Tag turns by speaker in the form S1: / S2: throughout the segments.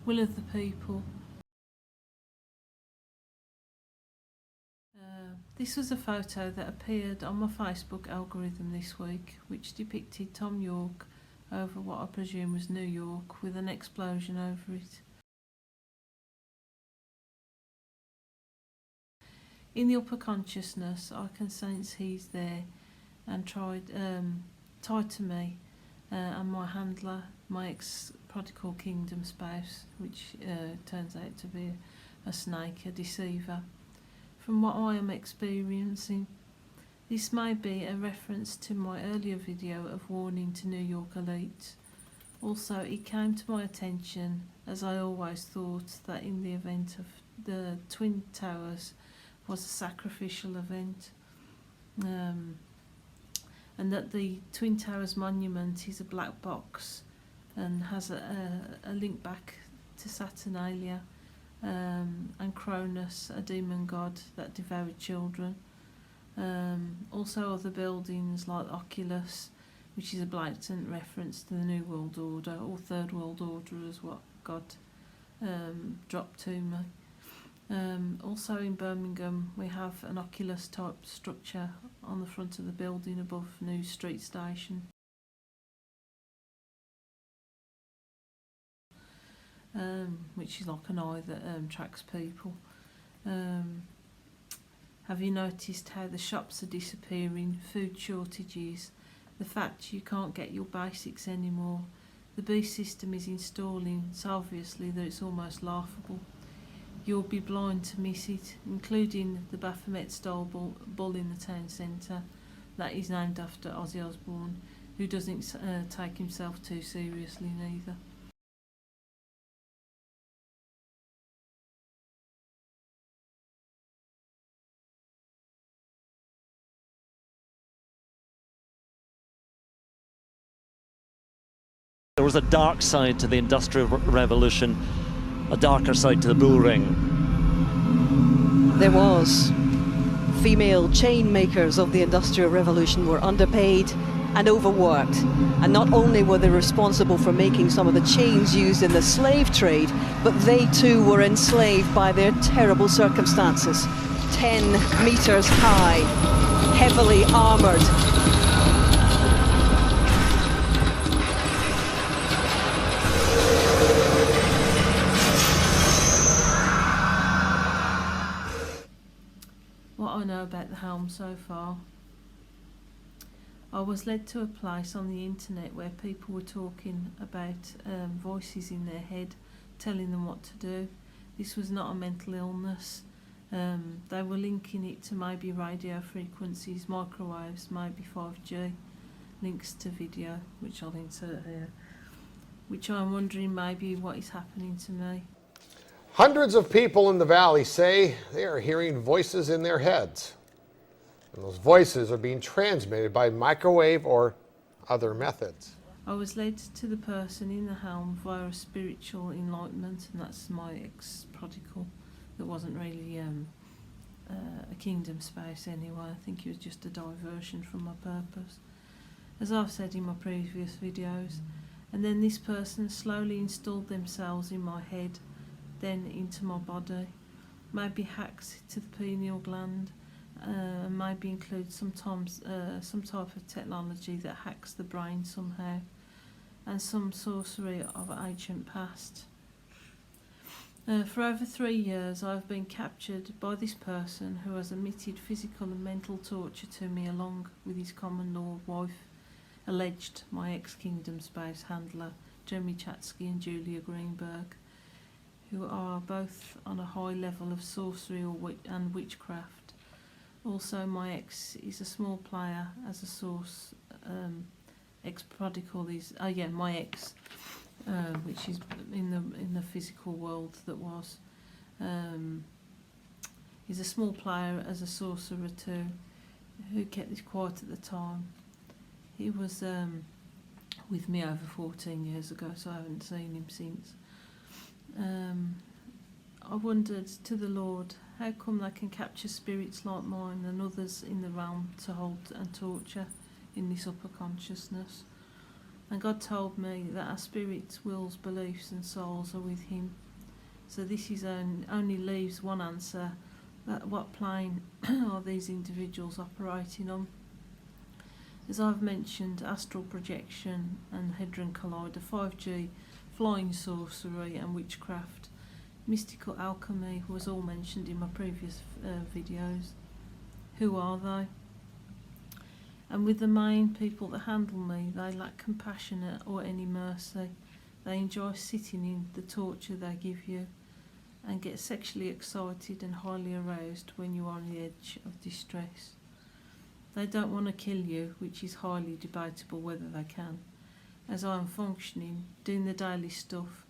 S1: Will of the people. This was a photo that appeared on my Facebook algorithm this week, which depicted Thom Yorke over what I presume was New York with an explosion over it. In the upper consciousness, I can sense he's there and tied to me and my handler, my ex-prodigal kingdom spouse, which turns out to be a snake, a deceiver. From what I am experiencing, this may be a reference to my earlier video of warning to New York elites. Also, it came to my attention, as I always thought, that in the event of the Twin Towers was a sacrificial event, and that the Twin Towers monument is a black box and has a link back to Saturnalia, and Cronus, a demon god that devoured children. Also other buildings like Oculus, which is a blatant reference to the New World Order, or Third World Order as what God dropped to me. Also in Birmingham we have an Oculus type structure on the front of the building above New Street Station. Which is like an eye that tracks people. Have you noticed how the shops are disappearing, food shortages, the fact you can't get your basics anymore? The beast system is installing so obviously that it's almost laughable. You'll be blind to miss it, including the Baphomet-style bull in the town centre that is named after Ozzy Osbourne, who doesn't take himself too seriously neither.
S2: There was a dark side to the Industrial Revolution, a darker side to the bull ring.
S3: There was. Female chain makers of the Industrial Revolution were underpaid and overworked. And not only were they responsible for making some of the chains used in the slave trade, but they too were enslaved by their terrible circumstances. 10 meters high, heavily armored.
S1: What I know about the helm so far. I was led to a place on the internet where people were talking about voices in their head telling them what to do. This was not a mental illness. They were linking it to maybe radio frequencies, microwaves, maybe 5G, links to video, which I'll insert here, which I'm wondering maybe what is happening to me.
S4: Hundreds of people in the valley say they are hearing voices in their heads. And those voices are being transmitted by microwave or other methods.
S1: I was led to the person in the helm via a spiritual enlightenment, and that's my ex-prodigal that wasn't really a kingdom spouse anyway. I think he was just a diversion from my purpose, as I've said in my previous videos. And then this person slowly installed themselves in my head, then into my body, maybe hacks to the pineal gland, maybe includes sometimes some type of technology that hacks the brain somehow, and some sorcery of ancient past. For over 3 years I've been captured by this person who has emitted physical and mental torture to me along with his common law wife, alleged my ex-kingdom spouse handler, Jeremy Chatsky and Julia Greenberg, who are both on a high level of sorcery and witchcraft. Also, my ex is a small player as a source. Ex-prodigal is, my ex, which is in the physical world that was. He's a small player as a sorcerer too, who kept this quiet at the time. He was with me over 14 years ago, so I haven't seen him since. I wondered to the Lord, how come they can capture spirits like mine and others in the realm to hold and torture in this upper consciousness? And God told me that our spirits, wills, beliefs and souls are with him. So this is only leaves one answer, that what plane are these individuals operating on? As I've mentioned, astral projection and hadron collider, 5G, flying sorcery and witchcraft, mystical alchemy was all mentioned in my previous videos. Who are they? And with the main people that handle me, they lack compassion or any mercy. They enjoy sitting in the torture they give you and get sexually excited and highly aroused when you are on the edge of distress. They don't want to kill you, which is highly debatable whether they can, as I am functioning, doing the daily stuff,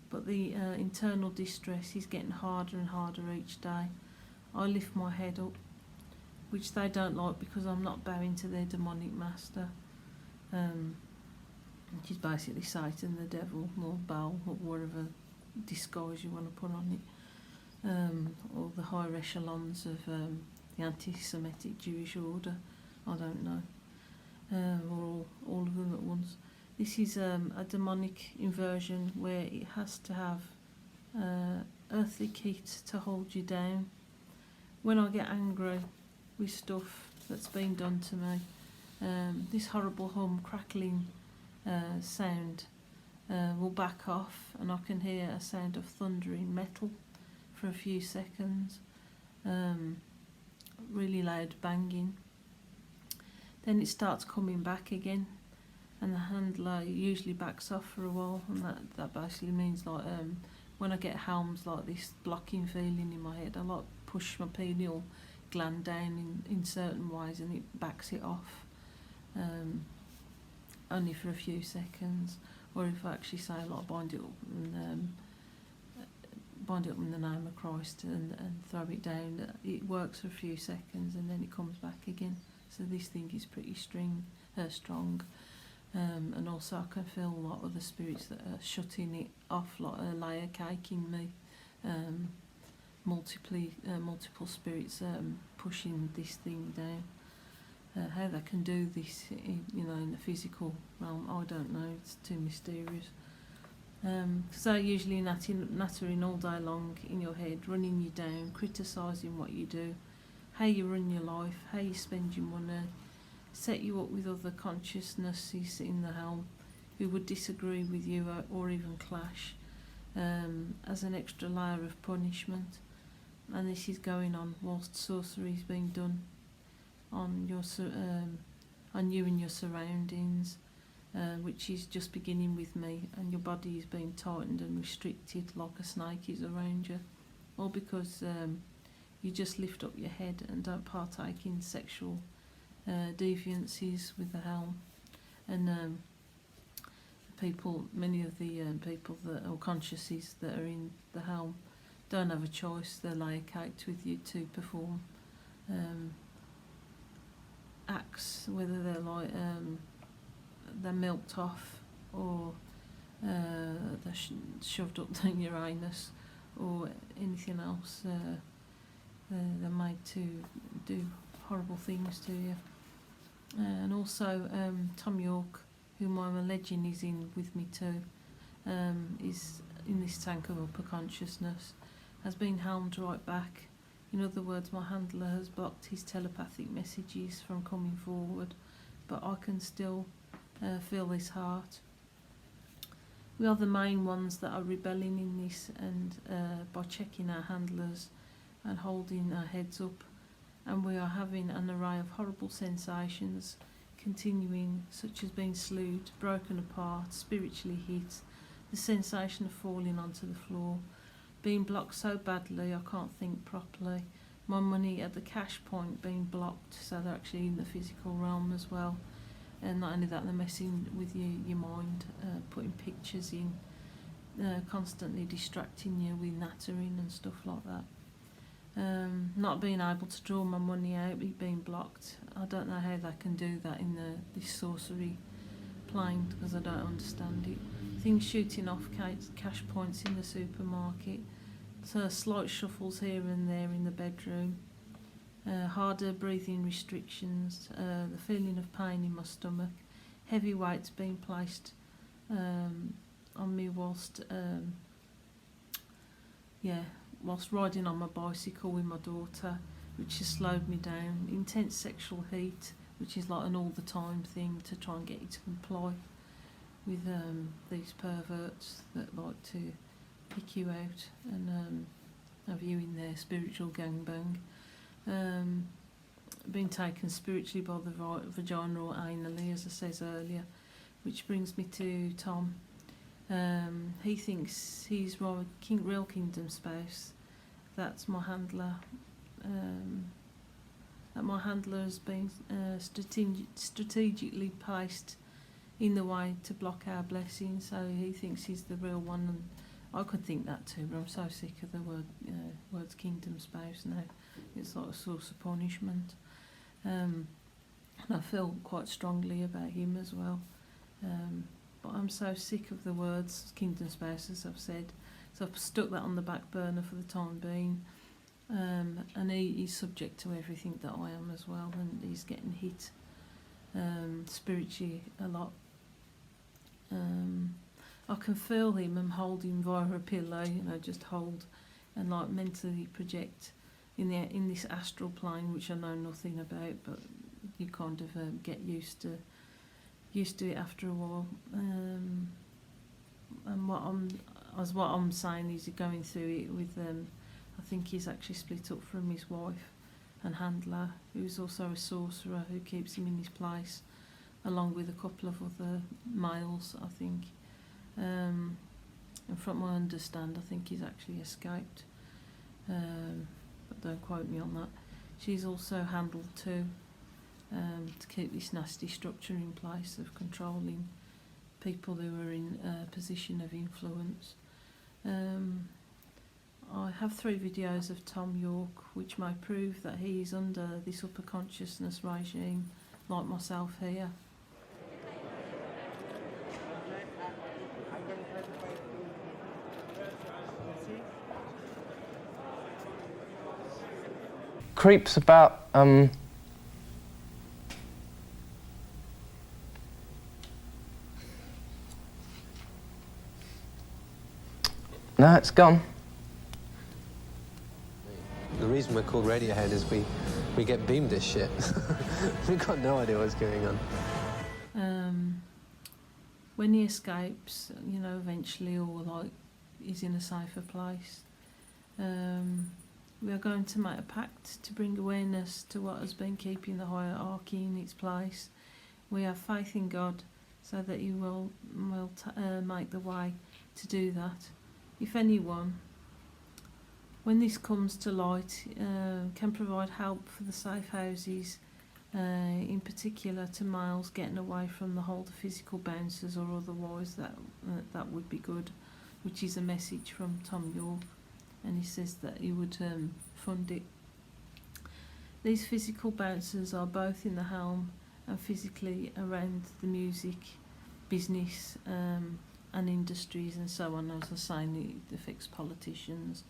S1: but the internal distress is getting harder and harder each day. I lift my head up, which they don't like because I'm not bowing to their demonic master, which is basically Satan, the devil, or Baal, or whatever disguise you want to put on it, or the higher echelons of the anti-Semitic Jewish order, I don't know, or all of them at once. This is a demonic inversion where it has to have earthly kit to hold you down. When I get angry with stuff that's been done to me, this horrible crackling sound will back off, and I can hear a sound of thundering metal for a few seconds, really loud banging. Then it starts coming back again, and the handler usually backs off for a while, and that basically means like when I get helms like this blocking feeling in my head, I like push my pineal gland down in certain ways and it backs it off, only for a few seconds. Or if I actually say like bind it up in the name of Christ and throw it down, it works for a few seconds and then it comes back again. So this thing is pretty strong, and also I can feel like other spirits that are shutting it off, like a layer caking me, multiple spirits pushing this thing down. How they can do this, in the physical realm, I don't know. It's too mysterious. So usually nattering all day long in your head, running you down, criticising what you do, how you run your life, how you spend your money, set you up with other consciousnesses in the helm who would disagree with you or even clash, as an extra layer of punishment. And this is going on whilst sorcery is being done on you and your surroundings, which is just beginning with me, and your body is being tightened and restricted like a snake is around you, all because you just lift up your head and don't partake in sexual deviances with the helm. And many of the people or consciouses that are in the helm don't have a choice. They're layer caked with you to perform acts, whether they're like they're milked off or they're shoved up down your anus or anything else. They're made to do horrible things to you. And also Thom Yorke, whom I'm alleging is in with me too, is in this tank of upper consciousness, has been helmed right back. In other words, my handler has blocked his telepathic messages from coming forward, but I can still feel his heart. We are the main ones that are rebelling in this, and by checking our handlers and holding our heads up, and we are having an array of horrible sensations continuing, such as being slewed, broken apart, spiritually hit, the sensation of falling onto the floor, being blocked so badly I can't think properly, my money at the cash point being blocked, so they're actually in the physical realm as well. And not only that, they're messing with your mind, putting pictures in, constantly distracting you with nattering and stuff like that. Not being able to draw my money out, it being blocked. I don't know how they can do that in this sorcery plane, because I don't understand it. Things shooting off cash points in the supermarket, so slight shuffles here and there in the bedroom, harder breathing restrictions, the feeling of pain in my stomach, heavy weights being placed on me whilst whilst riding on my bicycle with my daughter, which has slowed me down. Intense sexual heat, which is like an all the time thing to try and get you to comply with these perverts that like to pick you out and have you in their spiritual gangbang. Being taken spiritually by the vagina or anally, as I says earlier, which brings me to Thom. He thinks he's real kingdom spouse. That's my handler. That my handler has been strategically placed in the way to block our blessing. So he thinks he's the real one, and I could think that too. But I'm so sick of the words kingdom spouse now. It's like a source of punishment. And I feel quite strongly about him as well. But I'm so sick of the words kingdom spouse, as I've said. So I've stuck that on the back burner for the time being. And he's subject to everything that I am as well, and he's getting hit spiritually a lot. I can feel him and hold him via a pillow, just hold and like mentally project in this astral plane, which I know nothing about, but you kind of get used to it after a while. And what I'm saying is going through it with I think he's actually split up from his wife and handler, who's also a sorcerer who keeps him in his place, along with a couple of other males, I think. And from what I understand, I think he's actually escaped. But don't quote me on that. She's also handled too, to keep this nasty structure in place of controlling people who are in a position of influence. I have 3 videos of Thom Yorke, which may prove that he is under this upper consciousness regime, like myself here.
S5: Creeps about no, it's gone.
S6: The reason we're called Radiohead is we get beamed this shit. We've got no idea what's going on.
S1: When he escapes, eventually, or like he's in a safer place, we are going to make a pact to bring awareness to what has been keeping the hierarchy in its place. We have faith in God, so that He will make the way to do that. If anyone, when this comes to light, can provide help for the safe houses, in particular to males getting away from the whole physical bouncers or otherwise, that would be good, which is a message from Thom Yorke, and he says that he would fund it. These physical bouncers are both in the helm and physically around the music business and industries and so on. As I was saying, it affects politicians,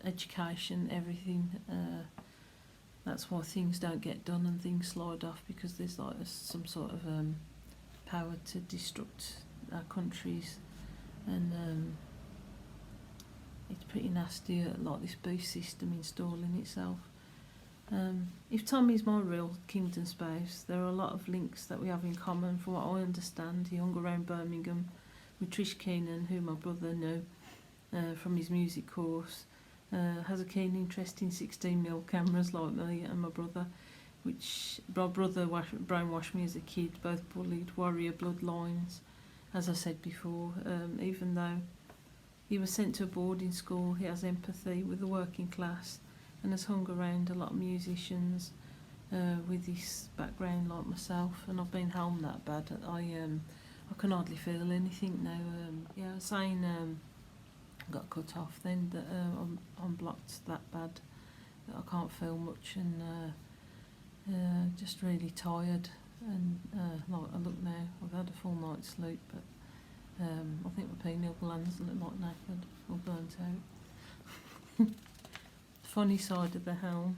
S1: education, everything. That's why things don't get done and things slide off, because there's like some sort of power to destruct our countries, and it's pretty nasty, like this beast system installing itself. If Thom is my real kingdom spouse, there are a lot of links that we have in common. From what I understand, he hung around Birmingham with Trish Keenan, who my brother knew from his music course. Has a keen interest in 16mm cameras like me and my brother, which my brother brainwashed me as a kid, both bullied, warrior bloodlines, as I said before. Even though he was sent to a boarding school, he has empathy with the working class and has hung around a lot of musicians with this background like myself, and I've been helmed that bad. I can hardly feel anything now. I was saying got cut off then, that I'm blocked that bad that I can't feel much, and just really tired, and like I look now, I've had a full night's sleep, but I think my pineal glands look like knackered or burnt out. Funny side of the helm.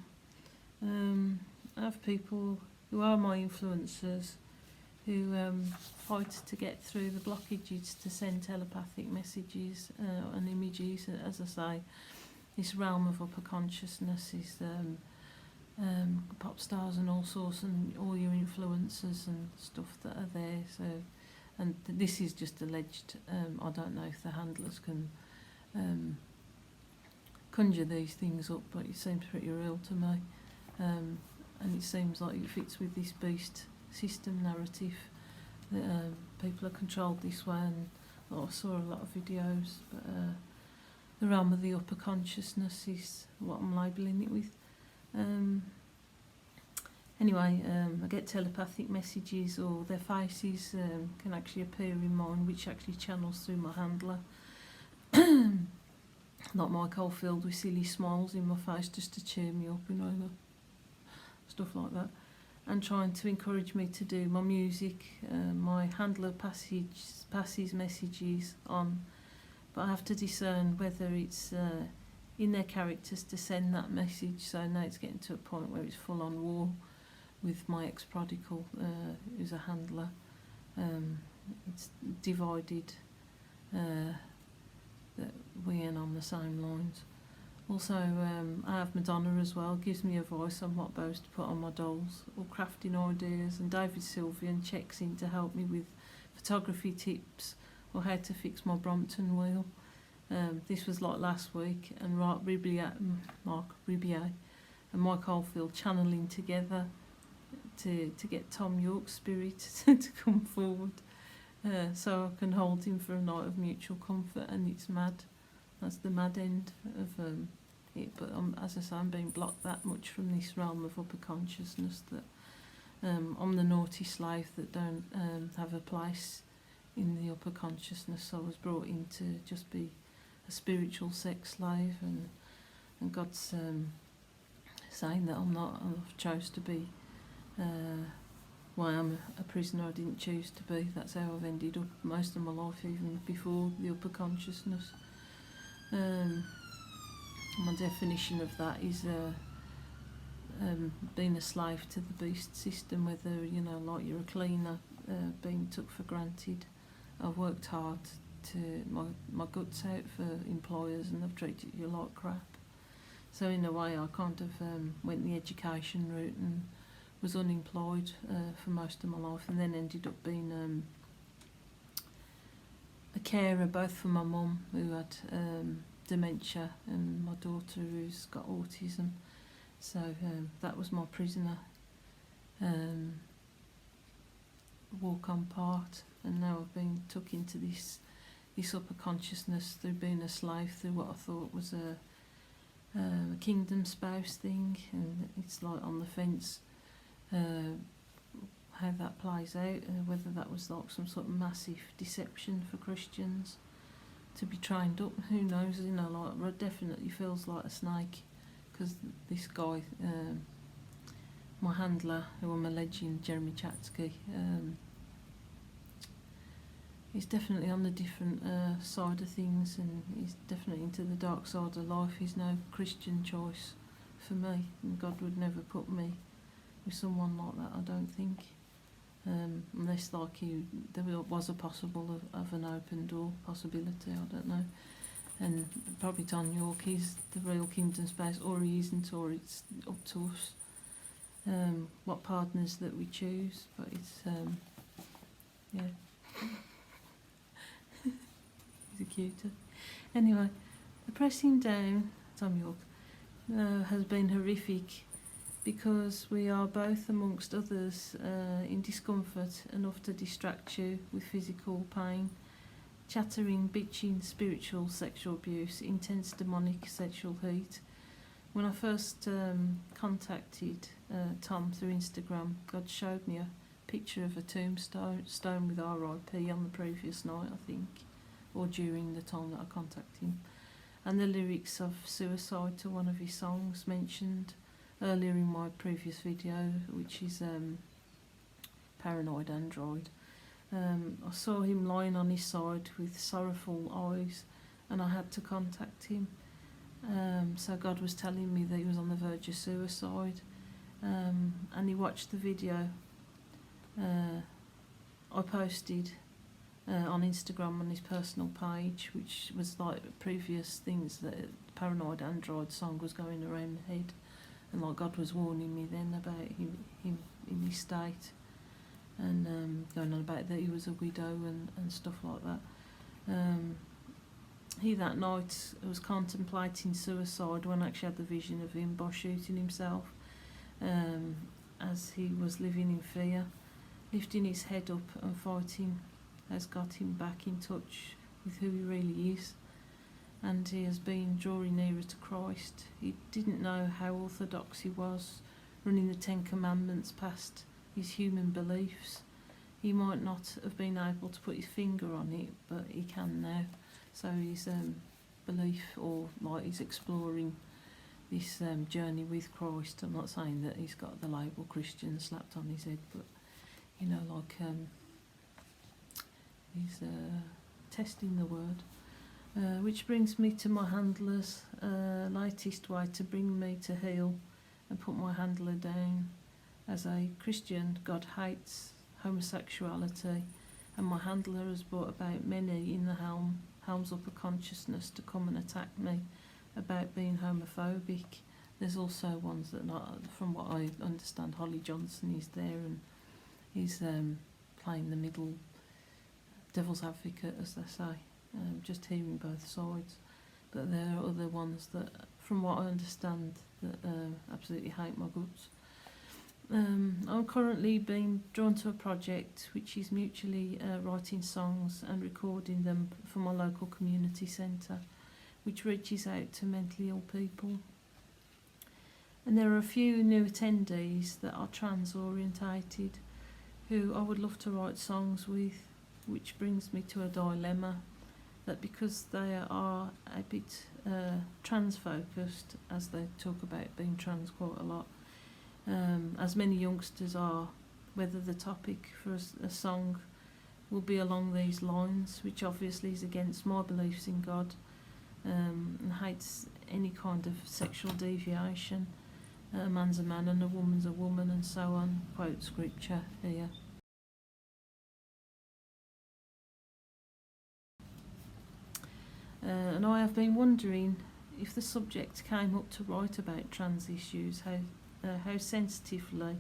S1: I have people who are my influencers who fight to get through the blockages to send telepathic messages and images. As I say, this realm of upper consciousness is pop stars and all sorts, and all your influencers and stuff that are there. So, and this is just alleged. I don't know if the handlers can conjure these things up, but it seems pretty real to me. And it seems like it fits with this beast system narrative that people are controlled this way. And I saw a lot of videos, but the realm of the upper consciousness is what I'm labelling it with. Anyway, I get telepathic messages, or their faces can actually appear in mine, which actually channels through my handler. Like Mike Oldfield with silly smiles in my face just to cheer me up, you know, stuff like that. And trying to encourage me to do my music. My handler passes messages on, but I have to discern whether it's in their characters to send that message. So now it's getting to a point where it's full on war with my ex-prodigal, who's a handler. It's divided, that we ain't on the same lines. Also, I have Madonna as well, gives me a voice on what bows to put on my dolls, or crafting ideas, and David Sylvian checks in to help me with photography tips or how to fix my Brompton wheel. This was like last week, and Mark Ribier and Mike Oldfield channeling together to get Thom Yorke's spirit to come forward, so I can hold him for a night of mutual comfort. And it's mad. That's the mad end of it. But as I say, I'm being blocked that much from this realm of upper consciousness that I'm the naughty slave that don't have a place in the upper consciousness. I was brought in to just be a spiritual sex slave, and God's saying that I'm not. I've chose to be. Why I'm a prisoner I didn't choose to be. That's how I've ended up most of my life, even before the upper consciousness. My definition of that is being a slave to the beast system, whether, you know, like you're a cleaner, being took for granted. I've worked hard to my guts out for employers, and I've treated you like crap. So in a way I kind of went the education route and was unemployed for most of my life, and then ended up being a carer both for my mum, who had dementia, and my daughter, who's got autism. So that was my prisoner walk-on part, and now I've been took into this upper consciousness through being a slave, through what I thought was a kingdom spouse thing, and it's like on the fence how that plays out, whether that was like some sort of massive deception for Christians to be trained up, who knows, you know, like it definitely feels like a snake, because this guy, my handler, who I'm alleging, Jeremy Chatsky, he's definitely on the different side of things, and he's definitely into the dark side of life. He's no Christian choice for me, and God would never put me with someone like that, I don't think. Unless like there was a possible of an open door possibility, I don't know. And probably Thom Yorke is the real kingdom space, or he isn't, or it's up to us what partners that we choose. But it's yeah. He's a cuter. Anyway, the pressing down, Thom Yorke, has been horrific, because we are both, amongst others, in discomfort enough to distract you with physical pain, chattering, bitching, spiritual sexual abuse, intense demonic sexual heat. When I first contacted Tom through Instagram, God showed me a picture of a tombstone with RIP on the previous night, I think, or during the time that I contacted him, and the lyrics of suicide to one of his songs mentioned earlier in my previous video, which is Paranoid Android. I saw him lying on his side with sorrowful eyes, and I had to contact him. So God was telling me that he was on the verge of suicide, and he watched the video I posted on Instagram on his personal page, which was like previous things that Paranoid Android song was going around my head, and like God was warning me then about him in his state, and going on about that he was a widow and stuff like that. He that night was contemplating suicide when I actually had the vision of him by shooting himself, as he was living in fear. Lifting his head up and fighting has got him back in touch with who he really is, and he has been drawing nearer to Christ. He didn't know how orthodox he was, running the 10 Commandments past his human beliefs. He might not have been able to put his finger on it, but he can now. So his belief, or like he's exploring this journey with Christ. I'm not saying that he's got the label Christian slapped on his head, but you know, like he's testing the word. Which brings me to my handler's latest way to bring me to heel and put my handler down. As a Christian, God hates homosexuality, and my handler has brought about many in the helms upper consciousness to come and attack me about being homophobic. There's also ones that, not, from what I understand, Holly Johnson is there and he's playing the middle devil's advocate, as they say, just hearing both sides. But there are other ones that, from what I understand, that absolutely hate my guts. I'm currently being drawn to a project which is mutually writing songs and recording them for my local community centre, which reaches out to mentally ill people. And there are a few new attendees that are trans orientated who I would love to write songs with, which brings me to a dilemma that because they are a bit trans focused, as they talk about being trans quite a lot, as many youngsters are, whether the topic for a song will be along these lines, which obviously is against my beliefs in God, and hates any kind of sexual deviation. A man's a man and a woman's a woman, and so on. Quote scripture here. And I have been wondering if the subject came up to write about trans issues, how sensitively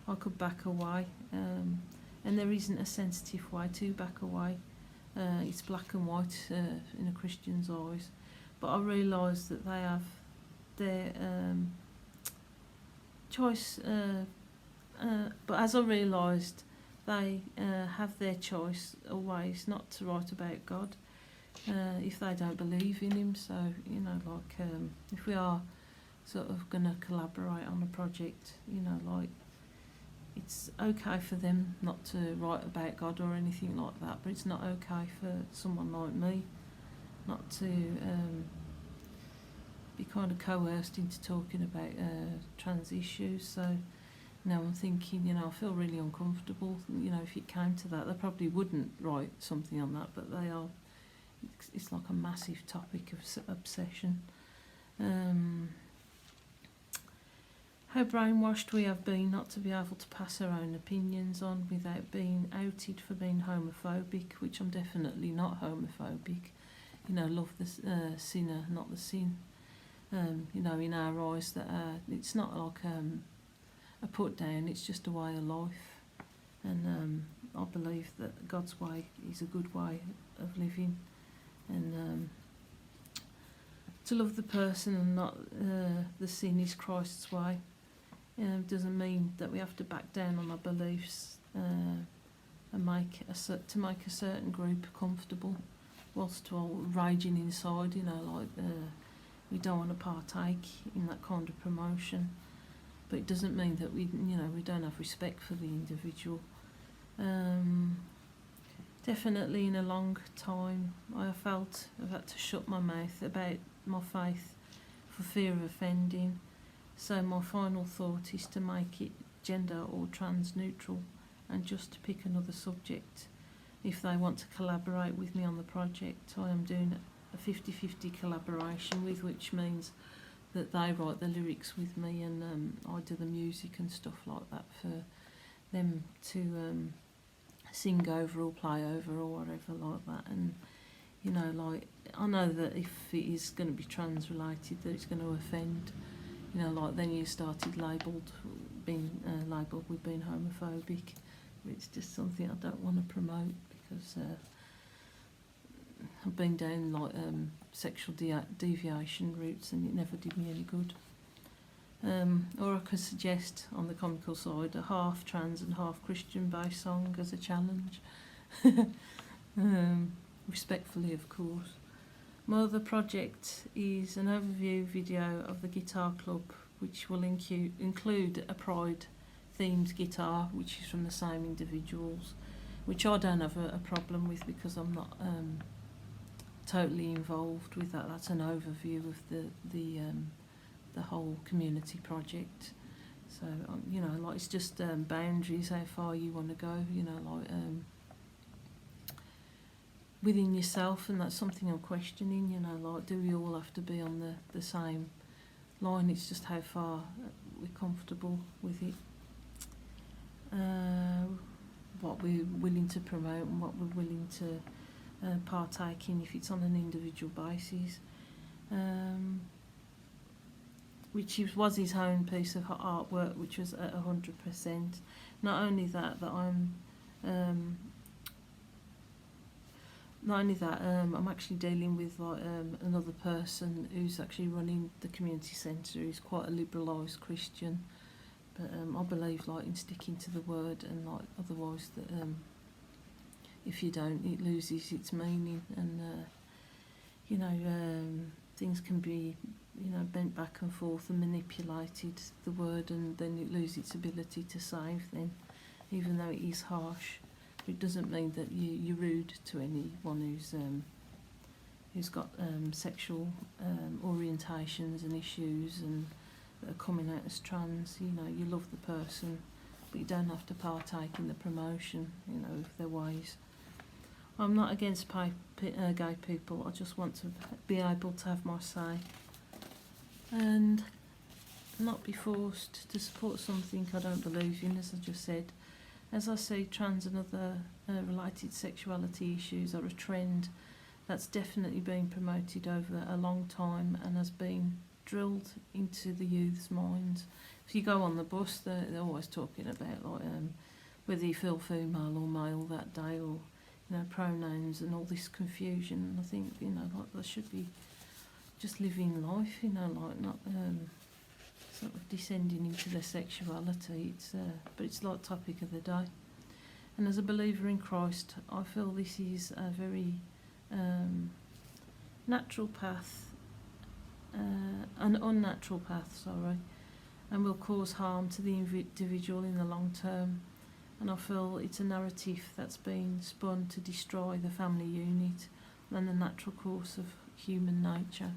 S1: I could back away, and there isn't a sensitive way to back away. It's black and white in a Christian's eyes, but I realise that they have their choice, but as I realised, they have their choice always not to write about God if they don't believe in him. So, you know, like if we are sort of going to collaborate on a project, you know, like it's okay for them not to write about God or anything like that, but it's not okay for someone like me not to be kind of coerced into talking about trans issues. So now I'm thinking, you know, I feel really uncomfortable. You know, if it came to that, they probably wouldn't write something on that, but they are. It's like a massive topic of obsession. How brainwashed we have been not to be able to pass our own opinions on without being outed for being homophobic, which I'm definitely not homophobic. You know, love the sinner, not the sin. You know, in our eyes, that it's not like a put down, it's just a way of life. And I believe that God's way is a good way of living. And to love the person and not the sin is Christ's way. Doesn't mean that we have to back down on our beliefs and make a certain group comfortable, whilst all raging inside. You know, like we don't want to partake in that kind of promotion. But it doesn't mean that we don't have respect for the individual. Definitely in a long time I have felt I've had to shut my mouth about my faith for fear of offending. So my final thought is to make it gender or trans neutral and just to pick another subject. If they want to collaborate with me on the project, I am doing a 50-50 collaboration with, which means that they write the lyrics with me and I do the music and stuff like that for them to sing over or play over or whatever like that. And you know, like, I know that if it is going to be trans related, that it's going to offend. You know, like then you started being labelled with being homophobic. It's just something I don't want to promote, because I've been down like sexual deviation routes, and it never did me any good. Or I could suggest, on the comical side, a half trans and half Christian based song as a challenge. Respectfully, of course. My other project is an overview video of the guitar club, which will include a Pride themed guitar, which is from the same individuals, which I don't have a problem with, because I'm not totally involved with that. That's an overview of the whole community project. So you know, like, it's just boundaries, how far you want to go. You know, like within yourself, and that's something I'm questioning. You know, like, do we all have to be on the same line? It's just how far we're comfortable with it. What we're willing to promote and what we're willing to partake in, if it's on an individual basis. Which was his own piece of artwork, which was at 100%. Not only that, I'm actually dealing with like another person who's actually running the community centre. He's quite a liberalised Christian, but I believe like in sticking to the word, and like otherwise that if you don't, it loses its meaning, and you know, things can be, you know, bent back and forth and manipulated, the word, and then it loses its ability to save then, even though it is harsh. It doesn't mean that you're rude to anyone who's got sexual orientations and issues and that are coming out as trans. You know, you love the person, but you don't have to partake in the promotion, you know, of their ways. I'm not against gay people. I just want to be able to have my say and not be forced to support something I don't believe in, as I just said. As I see, trans and other related sexuality issues are a trend that's definitely been promoted over a long time and has been drilled into the youth's minds. If you go on the bus, they're always talking about like whether you feel female or male that day, or you know, pronouns and all this confusion. And I think, you know, like, there should be just living life, you know, like not sort of descending into their sexuality. But it's like topic of the day. And as a believer in Christ, I feel this is a very natural path, an unnatural path, and will cause harm to the individual in the long term. And I feel it's a narrative that's been spun to destroy the family unit and the natural course of human nature.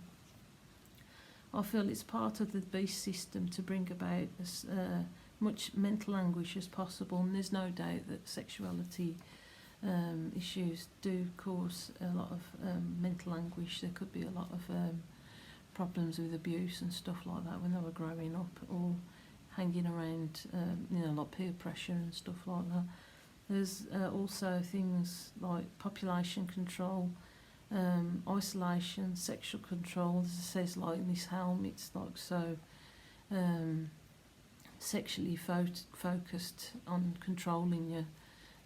S1: I feel it's part of the beast system to bring about as much mental anguish as possible, and there's no doubt that sexuality issues do cause a lot of mental anguish. There could be a lot of problems with abuse and stuff like that when they were growing up, or hanging around, you know, like peer pressure and stuff like that. There's also things like population control, isolation, sexual control. As it says, like in this helm, it's like so sexually focused on controlling you,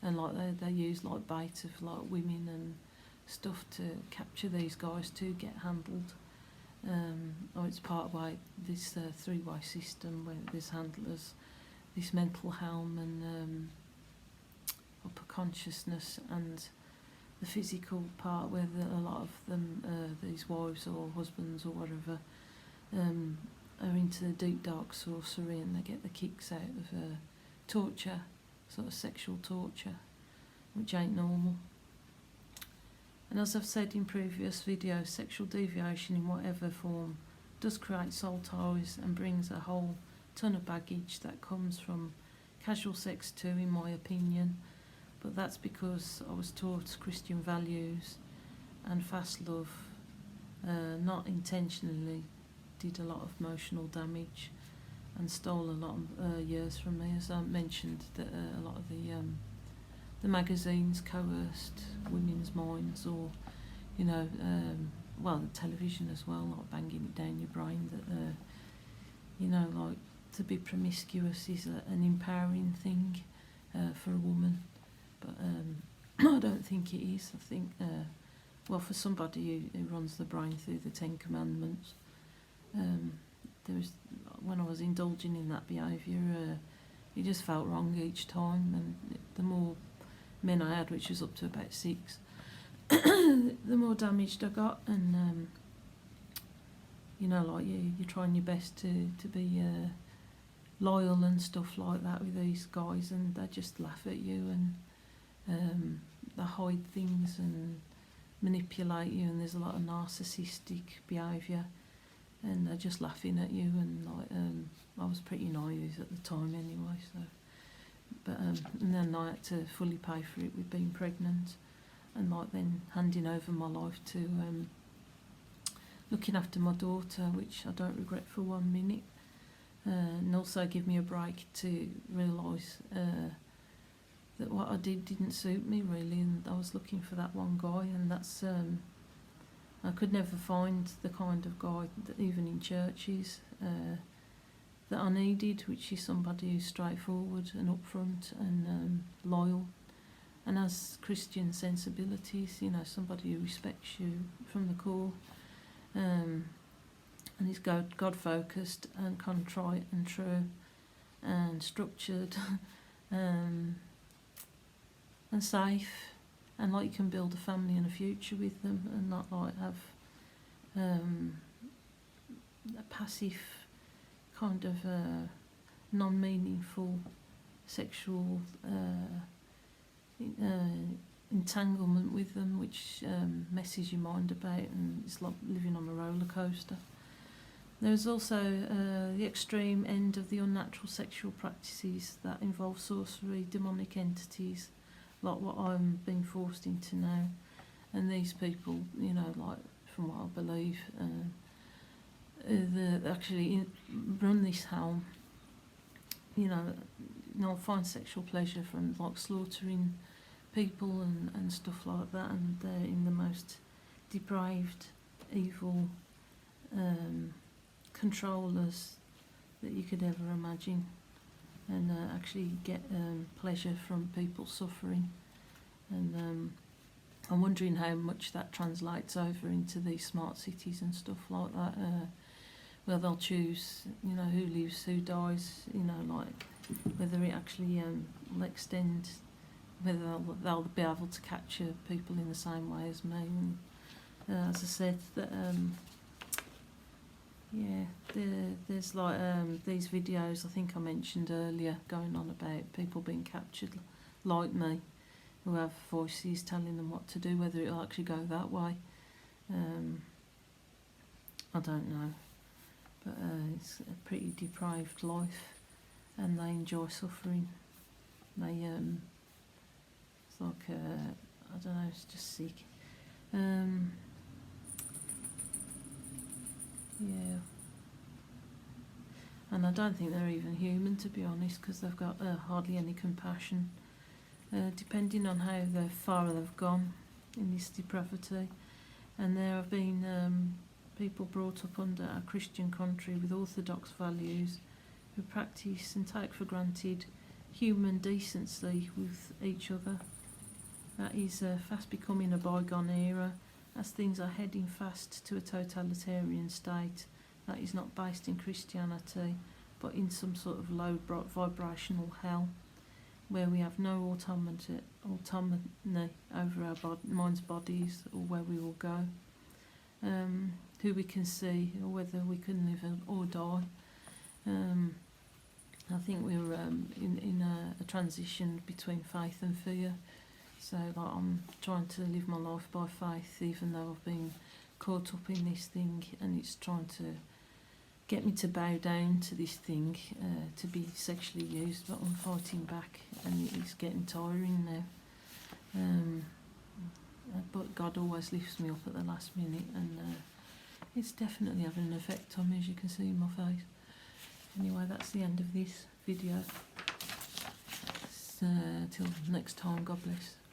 S1: and like they use like bait of like women and stuff to capture these guys to get handled. Or it's part of like this three-way system where there's handlers, this mental helm, and upper consciousness, and the physical part where a lot of them, these wives or husbands or whatever, are into the deep dark sorcery, and they get the kicks out of torture, sort of sexual torture, which ain't normal. And as I've said in previous videos, sexual deviation in whatever form does create soul ties and brings a whole ton of baggage that comes from casual sex too, in my opinion. But that's because I was taught Christian values, and fast love, not intentionally, did a lot of emotional damage and stole a lot of years from me. As I mentioned, that a lot of the the magazines coerced women's minds, or well, the television as well, like banging it down your brain that like to be promiscuous is an empowering thing for a woman, but I don't think it is. I think well, for somebody who runs the brain through the Ten Commandments, when I was indulging in that behaviour, it just felt wrong each time, and the more men I had, which was up to about 6, the more damaged I got, and like you're trying your best to be loyal and stuff like that with these guys, and they just laugh at you, and they hide things and manipulate you, and there's a lot of narcissistic behaviour, and they're just laughing at you, and like I was pretty naive at the time anyway, so but and then I had to fully pay for it with being pregnant, and like then handing over my life to looking after my daughter, which I don't regret for 1 minute, and also give me a break to realise that what I did didn't suit me really, and I was looking for that one guy, and that's I could never find the kind of guy that even in churches that I needed, which is somebody who's straightforward and upfront and loyal, and has Christian sensibilities, somebody who respects you from the core, and is God-focused and contrite and true and structured and safe, and like you can build a family and a future with them, and not like have a passive kind of non-meaningful sexual entanglement with them, which messes your mind about, and it's like living on a roller coaster. There's also the extreme end of the unnatural sexual practices that involve sorcery, demonic entities, like what I'm being forced into now. And these people, like from what I believe, they actually run this home. Find sexual pleasure from like slaughtering people and stuff like that, and they're in the most depraved, evil controllers that you could ever imagine, and actually get pleasure from people suffering. And I'm wondering how much that translates over into these smart cities and stuff like that, where they'll choose, who lives, who dies, like whether it actually will extend, whether they'll be able to capture people in the same way as me. And as I said, that there's like these videos I think I mentioned earlier going on about people being captured like me, who have voices telling them what to do. Whether it'll actually go that way, I don't know. But it's a pretty deprived life, and they enjoy suffering. They it's like I don't know, it's just sick. Yeah. And I don't think they're even human, to be honest, because they've got hardly any compassion, depending on how far they've gone in this depravity. And there have been people brought up under a Christian country with orthodox values who practice and take for granted human decency with each other. That is fast becoming a bygone era, as things are heading fast to a totalitarian state that is not based in Christianity, but in some sort of low vibrational hell, where we have no autonomy over our minds, bodies, or where we will go, who we can see, or whether we can live or die. I think we're in a transition between faith and fear. So like, I'm trying to live my life by faith, even though I've been caught up in this thing, and it's trying to get me to bow down to this thing, to be sexually used, but I'm fighting back, and it's getting tiring now. But God always lifts me up at the last minute, and it's definitely having an effect on me, as you can see in my face. Anyway, that's the end of this video. till next time, God bless.